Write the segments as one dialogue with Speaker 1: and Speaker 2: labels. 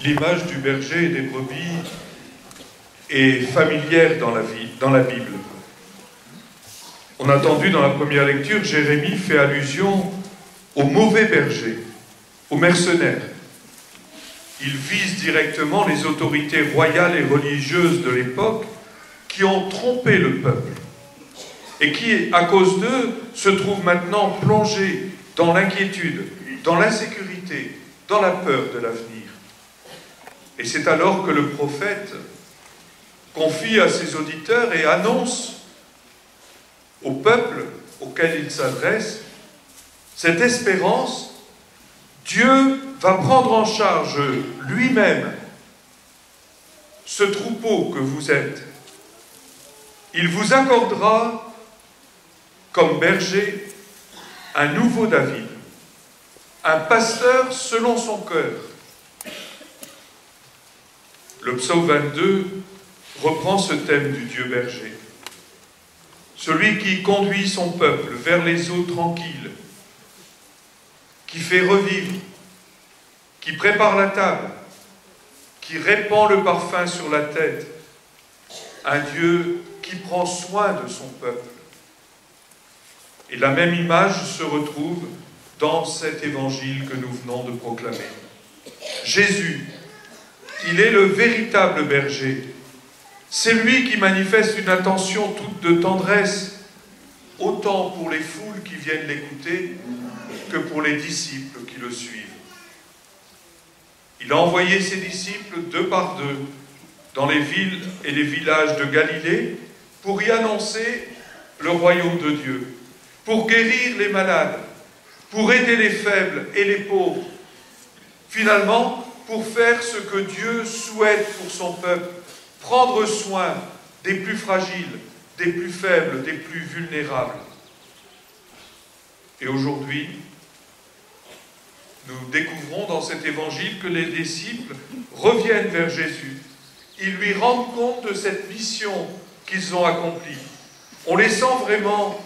Speaker 1: L'image du berger et des brebis est familière dans la Bible. On a entendu dans la première lecture, Jérémie fait allusion au mauvais berger, aux mercenaires. Il vise directement les autorités royales et religieuses de l'époque qui ont trompé le peuple et qui, à cause d'eux, se trouvent maintenant plongés dans l'inquiétude, dans l'insécurité, dans la peur de l'avenir. Et c'est alors que le prophète confie à ses auditeurs et annonce au peuple auquel il s'adresse cette espérance. Dieu va prendre en charge lui-même ce troupeau que vous êtes. Il vous accordera comme berger un nouveau David, un pasteur selon son cœur. Le psaume 22 reprend ce thème du Dieu berger. Celui qui conduit son peuple vers les eaux tranquilles, qui fait revivre, qui prépare la table, qui répand le parfum sur la tête, un Dieu qui prend soin de son peuple. Et la même image se retrouve dans cet évangile que nous venons de proclamer. Jésus, il est le véritable berger. C'est lui qui manifeste une attention toute de tendresse, autant pour les foules qui viennent l'écouter que pour les disciples qui le suivent. Il a envoyé ses disciples deux par deux dans les villes et les villages de Galilée pour y annoncer le royaume de Dieu, pour guérir les malades, pour aider les faibles et les pauvres, finalement pour faire ce que Dieu souhaite pour son peuple, prendre soin des plus fragiles, des plus faibles, des plus vulnérables. Et aujourd'hui, nous découvrons dans cet évangile que les disciples reviennent vers Jésus. Ils lui rendent compte de cette mission qu'ils ont accomplie. On les sent vraiment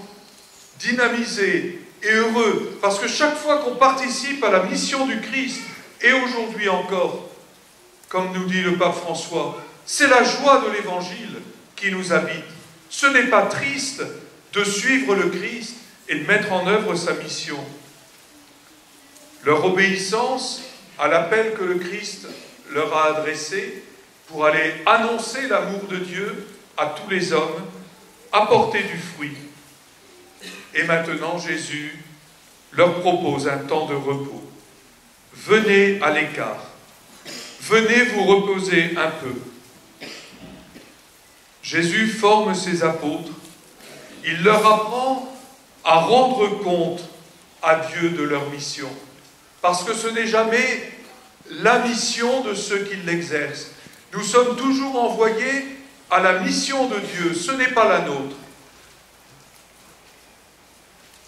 Speaker 1: dynamisés et heureux, parce que chaque fois qu'on participe à la mission du Christ, et aujourd'hui encore, comme nous dit le pape François, c'est la joie de l'Évangile qui nous habite. Ce n'est pas triste de suivre le Christ et de mettre en œuvre sa mission. Leur obéissance à l'appel que le Christ leur a adressé pour aller annoncer l'amour de Dieu à tous les hommes, apporter du fruit. Et maintenant, Jésus leur propose un temps de repos. Venez à l'écart. Venez vous reposer un peu. Jésus forme ses apôtres. Il leur apprend à rendre compte à Dieu de leur mission. Parce que ce n'est jamais la mission de ceux qui l'exercent. Nous sommes toujours envoyés à la mission de Dieu. Ce n'est pas la nôtre.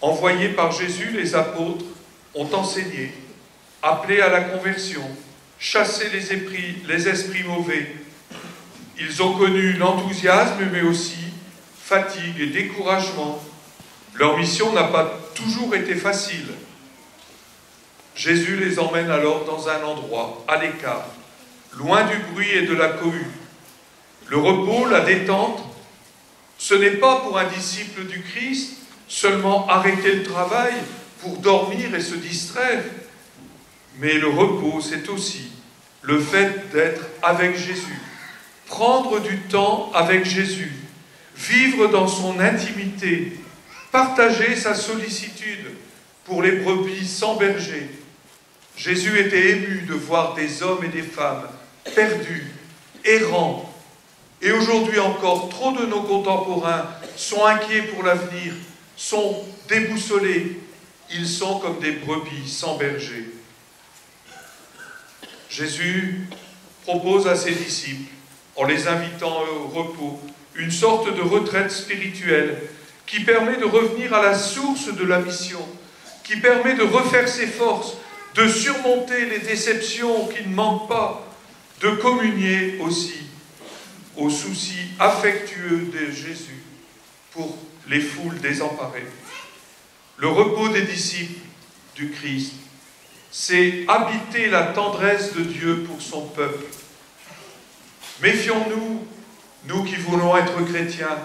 Speaker 1: Envoyés par Jésus, les apôtres ont enseigné, appelé à la conversion, chassé les esprits mauvais. Ils ont connu l'enthousiasme, mais aussi fatigue et découragement. Leur mission n'a pas toujours été facile. Jésus les emmène alors dans un endroit, à l'écart, loin du bruit et de la cohue. Le repos, la détente, ce n'est pas pour un disciple du Christ seulement arrêter le travail pour dormir et se distraire, mais le repos, c'est aussi le fait d'être avec Jésus, prendre du temps avec Jésus, vivre dans son intimité, partager sa sollicitude pour les brebis sans berger. Jésus était ému de voir des hommes et des femmes perdus, errants. Et aujourd'hui encore, trop de nos contemporains sont inquiets pour l'avenir, sont déboussolés. Ils sont comme des brebis sans berger. Jésus propose à ses disciples, en les invitant au repos, une sorte de retraite spirituelle qui permet de revenir à la source de la mission, qui permet de refaire ses forces, de surmonter les déceptions qui ne manquent pas, de communier aussi aux soucis affectueux de Jésus pour les foules désemparées. Le repos des disciples du Christ, c'est habiter la tendresse de Dieu pour son peuple. Méfions-nous, nous qui voulons être chrétiens,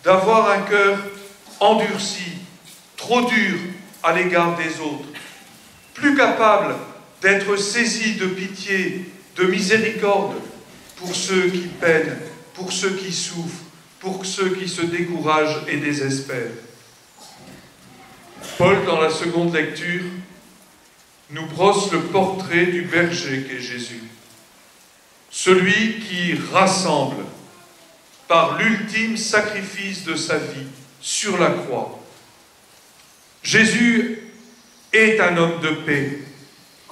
Speaker 1: d'avoir un cœur endurci, trop dur à l'égard des autres, plus capable d'être saisi de pitié, de miséricorde pour ceux qui peinent, pour ceux qui souffrent, pour ceux qui se découragent et désespèrent. Paul, dans la seconde lecture, nous brosse le portrait du berger qu'est Jésus. Celui qui rassemble par l'ultime sacrifice de sa vie sur la croix. Jésus est un homme de paix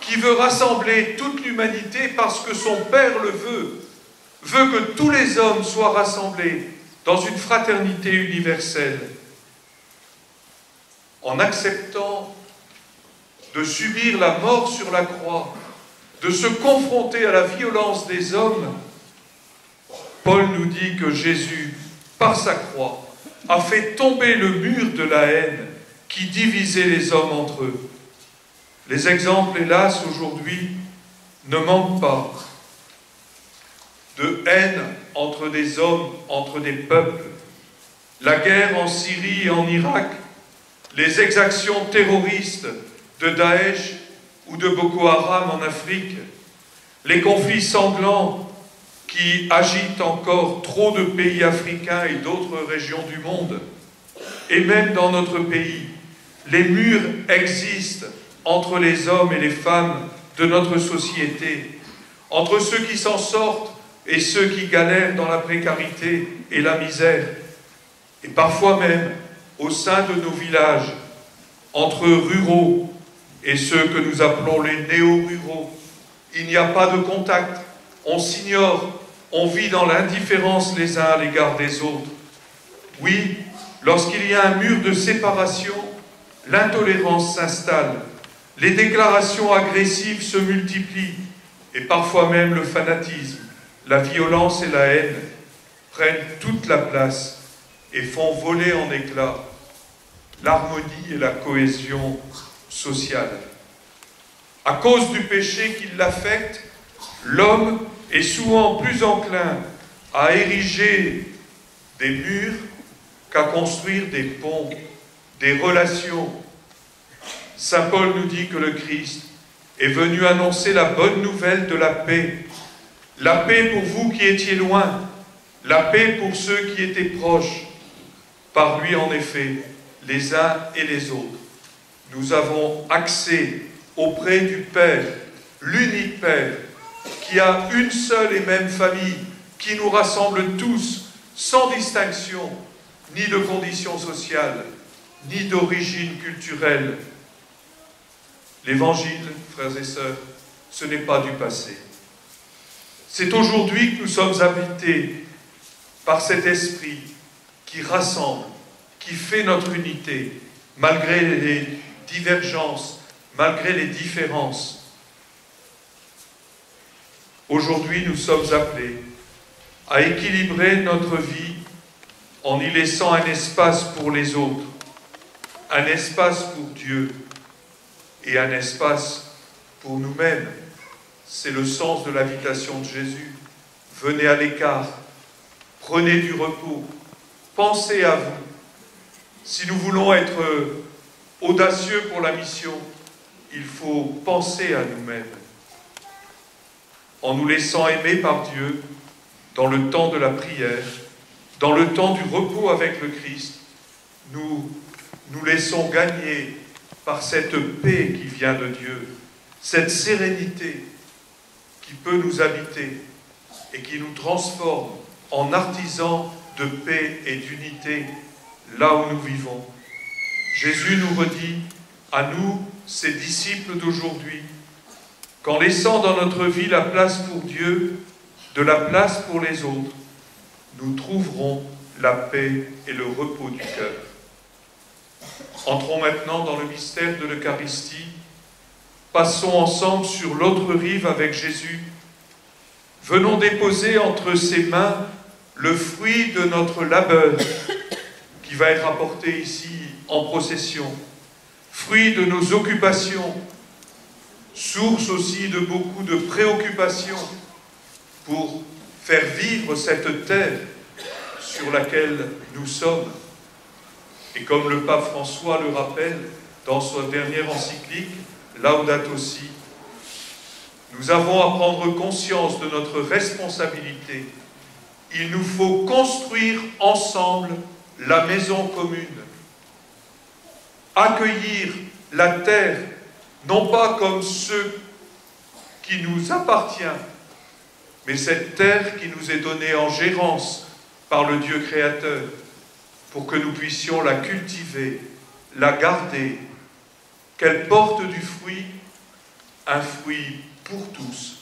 Speaker 1: qui veut rassembler toute l'humanité parce que son Père le veut que tous les hommes soient rassemblés dans une fraternité universelle. En acceptant de subir la mort sur la croix, de se confronter à la violence des hommes, Paul nous dit que Jésus, par sa croix, a fait tomber le mur de la haine qui divisait les hommes entre eux. Les exemples, hélas, aujourd'hui, ne manquent pas de haine entre des hommes, entre des peuples. La guerre en Syrie et en Irak, les exactions terroristes de Daesh ou de Boko Haram en Afrique, les conflits sanglants qui agitent encore trop de pays africains et d'autres régions du monde, et même dans notre pays, les murs existent entre les hommes et les femmes de notre société, entre ceux qui s'en sortent et ceux qui galèrent dans la précarité et la misère, et parfois même au sein de nos villages, entre ruraux et ceux que nous appelons les néo-ruraux. Il n'y a pas de contact, on s'ignore, on vit dans l'indifférence les uns à l'égard des autres. Oui, lorsqu'il y a un mur de séparation, l'intolérance s'installe, les déclarations agressives se multiplient, et parfois même le fanatisme, la violence et la haine prennent toute la place et font voler en éclats l'harmonie et la cohésion sociale. À cause du péché qui l'affecte, l'homme est souvent plus enclin à ériger des murs qu'à construire des ponts, des relations. Saint Paul nous dit que le Christ est venu annoncer la bonne nouvelle de la paix pour vous qui étiez loin, la paix pour ceux qui étaient proches. Par lui, en effet, les uns et les autres, nous avons accès auprès du Père, l'unique Père, qui a une seule et même famille, qui nous rassemble tous, sans distinction, ni de condition sociale, ni d'origine culturelle. L'Évangile, frères et sœurs, ce n'est pas du passé. C'est aujourd'hui que nous sommes habités par cet esprit qui rassemble, qui fait notre unité, malgré les divergences, malgré les différences. Aujourd'hui, nous sommes appelés à équilibrer notre vie en y laissant un espace pour les autres, un espace pour Dieu et un espace pour nous-mêmes. C'est le sens de l'invitation de Jésus. Venez à l'écart, prenez du repos, pensez à vous. Si nous voulons être audacieux pour la mission, il faut penser à nous-mêmes. En nous laissant aimer par Dieu, dans le temps de la prière, dans le temps du repos avec le Christ, nous nous laissons gagner par cette paix qui vient de Dieu, cette sérénité qui peut nous habiter et qui nous transforme en artisans de paix et d'unité là où nous vivons. Jésus nous redit, à nous, ses disciples d'aujourd'hui, qu'en laissant dans notre vie la place pour Dieu, de la place pour les autres, nous trouverons la paix et le repos du cœur. Entrons maintenant dans le mystère de l'Eucharistie. Passons ensemble sur l'autre rive avec Jésus. Venons déposer entre ses mains le fruit de notre labeur qui va être apporté ici en procession, fruit de nos occupations, source aussi de beaucoup de préoccupations pour faire vivre cette terre sur laquelle nous sommes. Et comme le pape François le rappelle dans sa dernière encyclique, Laudato Si, nous avons à prendre conscience de notre responsabilité. Il nous faut construire ensemble la maison commune. Accueillir la terre, non pas comme ce qui nous appartient, mais cette terre qui nous est donnée en gérance par le Dieu créateur, pour que nous puissions la cultiver, la garder, qu'elle porte du fruit, un fruit pour tous.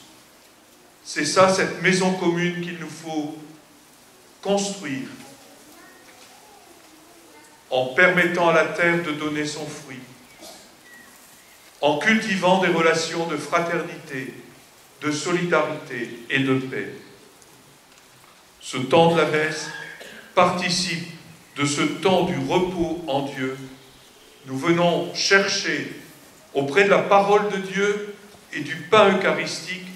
Speaker 1: C'est ça, cette maison commune qu'il nous faut construire, en permettant à la terre de donner son fruit, en cultivant des relations de fraternité, de solidarité et de paix. Ce temps de la messe participe de ce temps du repos en Dieu. Nous venons chercher auprès de la parole de Dieu et du pain eucharistique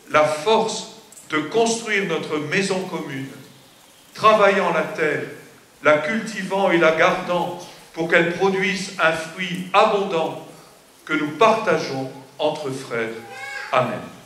Speaker 1: la force de construire notre maison commune, travaillant la terre, la cultivant et la gardant pour qu'elle produise un fruit abondant que nous partageons entre frères. Amen.